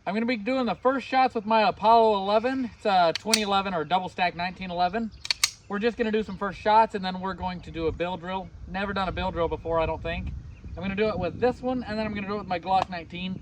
I'm going to be doing the first shots with my Apollo 11. It's a 2011 or double stack 1911. We're just going to do some first shots, and then we're going to do a bill drill. Never done a bill drill before, I don't think. I'm going to do it with this one, and then I'm going to do it with my Glock 19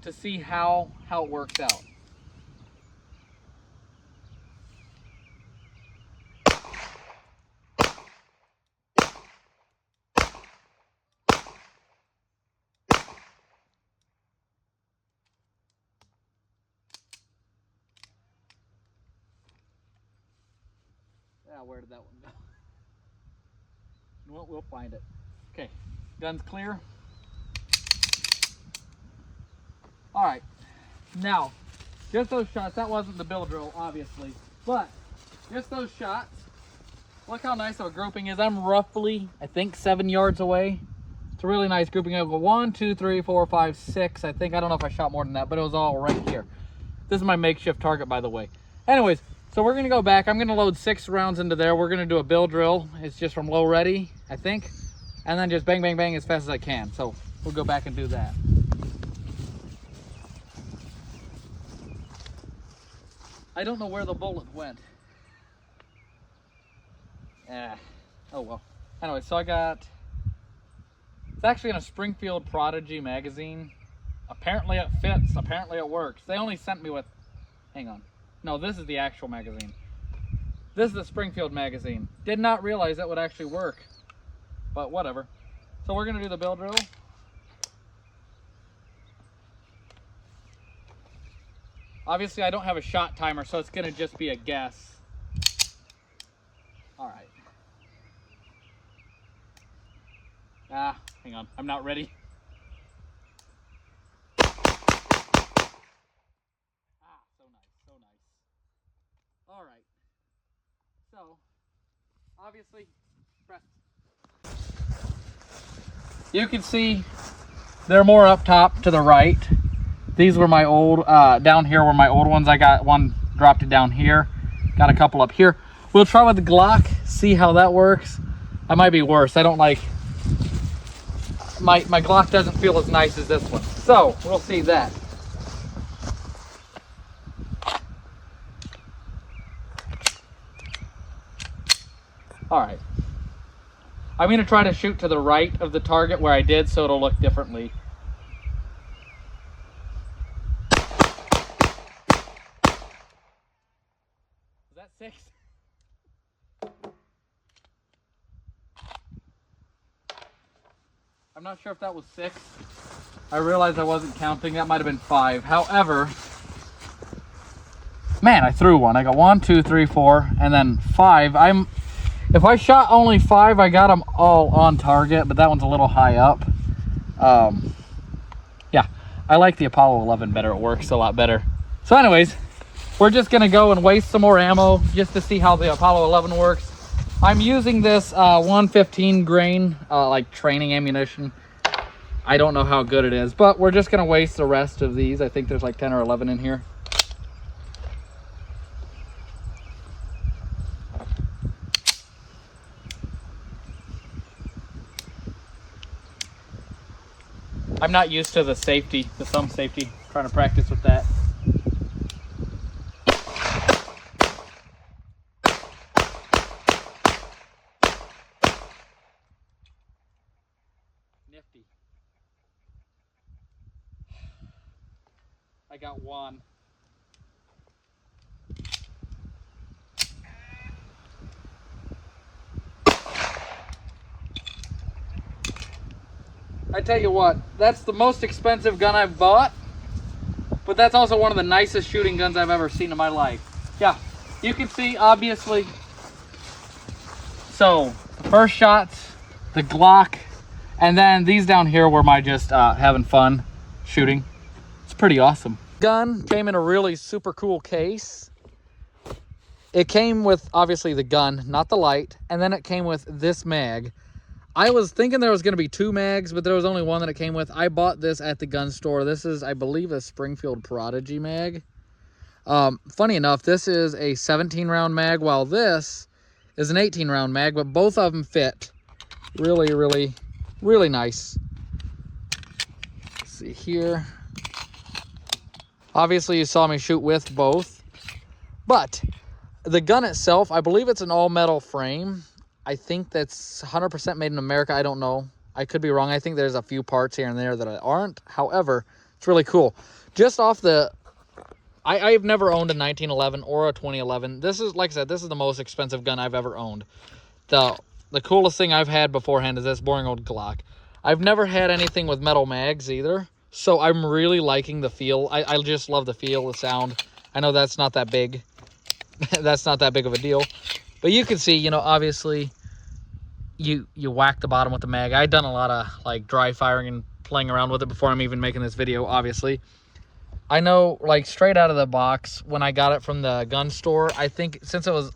to see how it works out. Where did that one go? Well, we'll find it. Okay, gun's clear. All right, now, just those shots. That wasn't the bill drill, obviously, but just those shots. Look how nice of a grouping is. I'm roughly, I think, 7 yards away. It's a really nice grouping. I go 1, 2, 3, 4, 5, 6. I think, I don't know if I shot more than that, but it was all right here. This is my makeshift target, by the way. Anyways, so we're gonna go back. I'm gonna load 6 rounds into there. We're gonna do a bill drill. It's just from low ready, I think. And then just bang, bang, bang as fast as I can. So we'll go back and do that. I don't know where the bullet went. Oh well. Anyway, so I got, it's actually in a Springfield Prodigy magazine. Apparently it fits, apparently it works. They only sent me with, hang on. No, this is the actual magazine. This is the Springfield magazine. Did not realize that would actually work, but whatever. So we're gonna do the bill drill. Obviously I don't have a shot timer, so it's gonna just be a guess. All right. Hang on, I'm not ready. All right, so obviously, you can see they're more up top to the right. These were my old, down here were my old ones. I got one, dropped it down here, got a couple up here. We'll try with the Glock, see how that works. I might be worse. I don't like, my Glock doesn't feel as nice as this one. So we'll see that. All right, I'm gonna try to shoot to the right of the target where I did, so it'll look differently. Is that 6? I'm not sure if that was 6. I realized I wasn't counting. That might have been 5. However, man, I threw one. I got 1, 2, 3, 4, and then 5. If I shot only 5, I got them all on target, but that one's a little high up. Yeah, I like the Apollo 11 better. It works a lot better. So anyways, we're just gonna go and waste some more ammo just to see how the Apollo 11 works. I'm using this 115 grain, like training ammunition. I don't know how good it is, but we're just gonna waste the rest of these. I think there's like 10 or 11 in here. I'm not used to the safety, the thumb safety. I'm trying to practice with that. Nifty. I got 1. I tell you what, that's the most expensive gun I've bought, but that's also one of the nicest shooting guns I've ever seen in my life. Yeah, you can see, obviously. So, the first shots, the Glock, and then these down here were my just having fun shooting. It's pretty awesome. Gun came in a really super cool case. It came with, obviously, the gun, not the light, and then it came with this mag. I was thinking there was going to be 2 mags, but there was only one that it came with. I bought this at the gun store. This is, I believe, a Springfield Prodigy mag. Funny enough, this is a 17-round mag, while this is an 18-round mag, but both of them fit really, really, really nice. Let's see here. Obviously, you saw me shoot with both. But the gun itself, I believe it's an all-metal frame. I think that's 100% made in America. I don't know. I could be wrong. I think there's a few parts here and there that aren't. However, it's really cool. Just off the... I've never owned a 1911 or a 2011. This is, like I said, this is the most expensive gun I've ever owned. The coolest thing I've had beforehand is this boring old Glock. I've never had anything with metal mags either. So I'm really liking the feel. I just love the feel, the sound. I know that's not that big. That's not that big of a deal. But you can see, you know, obviously, you whack the bottom with the mag. I've done a lot of, like, dry firing and playing around with it before I'm even making this video, obviously. I know, like, straight out of the box, when I got it from the gun store, I think, since it was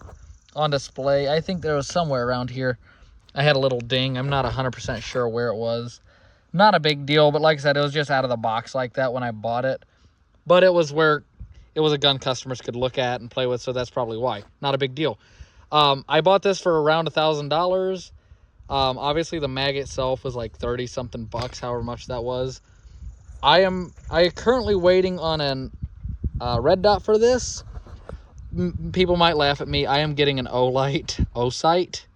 on display, I think there was somewhere around here, I had a little ding. I'm not 100% sure where it was. Not a big deal, but like I said, it was just out of the box like that when I bought it. But it was where it was a gun customers could look at and play with, so that's probably why. Not a big deal. I bought this for around $1,000. Obviously, the mag itself was like 30-something bucks, however much that was. I am currently waiting on an red dot for this. People might laugh at me. I am getting an O-sight.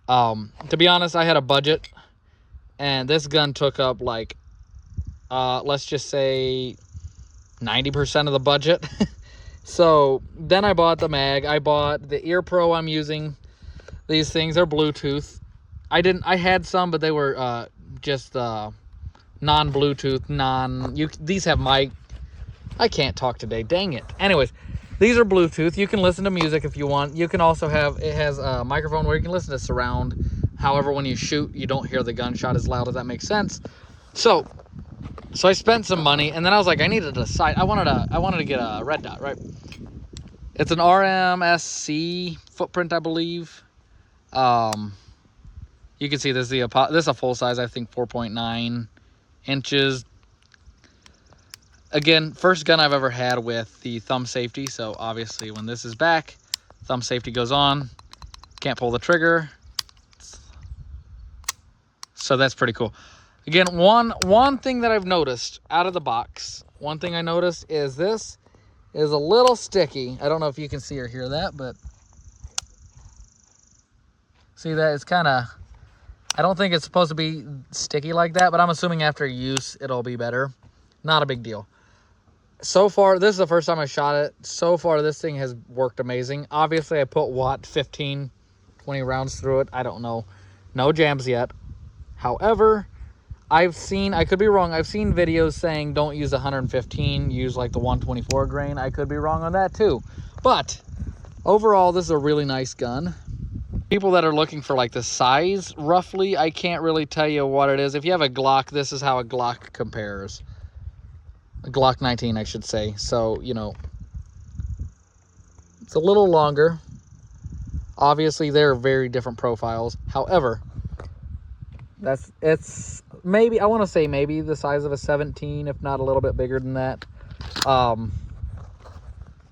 To be honest, I had a budget, and this gun took up, like, let's just say 90% of the budget. So then I bought the mag. I bought the Ear Pro I'm using. These things are Bluetooth. I had some, but they were just non-Bluetooth, these have mic. I can't talk today, dang it. Anyways, these are Bluetooth. You can listen to music if you want. You can also have, it has a microphone where you can listen to surround. However, when you shoot, you don't hear the gunshot as loud, if that makes sense. So I spent some money, and then I was like, I needed to decide. I wanted to get a red dot, right? It's an RMSC footprint, I believe. You can see this is a full size, I think 4.9 inches. Again, first gun I've ever had with the thumb safety. So obviously, when this is back, thumb safety goes on. Can't pull the trigger. So that's pretty cool. Again, one thing that I've noticed out of the box, one thing I noticed is this is a little sticky. I don't know if you can see or hear that, but see that? It's kind of, I don't think it's supposed to be sticky like that, but I'm assuming after use, it'll be better. Not a big deal. So far, this is the first time I shot it. So far, this thing has worked amazing. Obviously, I put, what, 15, 20 rounds through it? I don't know. No jams yet. However, I've seen, I could be wrong, I've seen videos saying don't use 115, use like the 124 grain. I could be wrong on that too. But overall, this is a really nice gun. People that are looking for like the size, roughly, I can't really tell you what it is. If you have a Glock, this is how a Glock compares. A Glock 19, I should say. So, you know, it's a little longer. Obviously, they're very different profiles. However, it's maybe, I want to say maybe the size of a 17, if not a little bit bigger than that.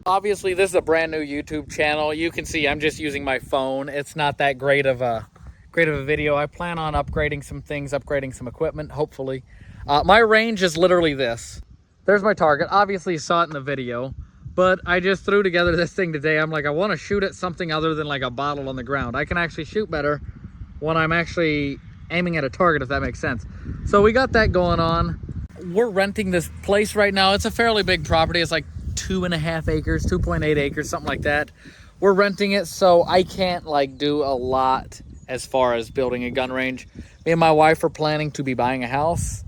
Obviously, this is a brand new YouTube channel. You can see I'm just using my phone. It's not that great of a video. I plan on upgrading some things, upgrading some equipment, hopefully. My range is literally this. There's my target. Obviously, you saw it in the video, but I just threw together this thing today. I'm like, I want to shoot at something other than like a bottle on the ground. I can actually shoot better when I'm actually aiming at a target, if that makes sense. So we got that going on. We're renting this place right now. It's a fairly big property. It's like 2.5 acres, 2.8 acres, something like that. We're renting it, so I can't like do a lot as far as building a gun range. Me and my wife are planning to be buying a house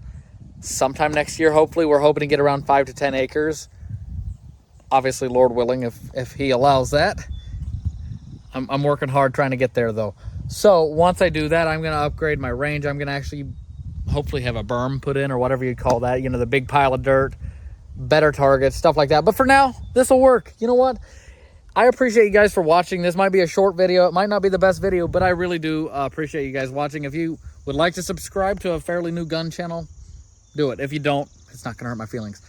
sometime next year. Hopefully, we're hoping to get around 5 to 10 acres. Obviously, Lord willing, if he allows that. I'm working hard trying to get there though. So once I do that, I'm going to upgrade my range. I'm going to actually hopefully have a berm put in, or whatever you call that, you know, the big pile of dirt, better targets, stuff like that. But for now, this will work. You know what? I appreciate you guys for watching. This might be a short video. It might not be the best video, but I really do appreciate you guys watching. If you would like to subscribe to a fairly new gun channel, do it. If you don't, it's not going to hurt my feelings.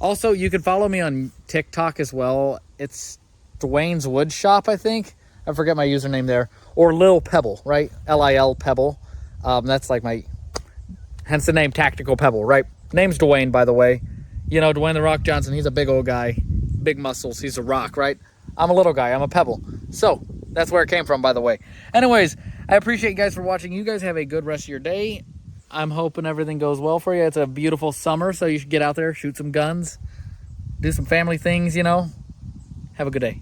Also, you can follow me on TikTok as well. It's Dwayne's Wood Shop, I think. I forget my username there. Or Lil Pebble, right? L-I-L Pebble. That's like my, hence the name Tactical Pebble, right? Name's Dwayne, by the way. You know, Dwayne The Rock Johnson, he's a big old guy. Big muscles. He's a rock, right? I'm a little guy. I'm a pebble. So, that's where it came from, by the way. Anyways, I appreciate you guys for watching. You guys have a good rest of your day. I'm hoping everything goes well for you. It's a beautiful summer, so you should get out there, shoot some guns, do some family things, you know. Have a good day.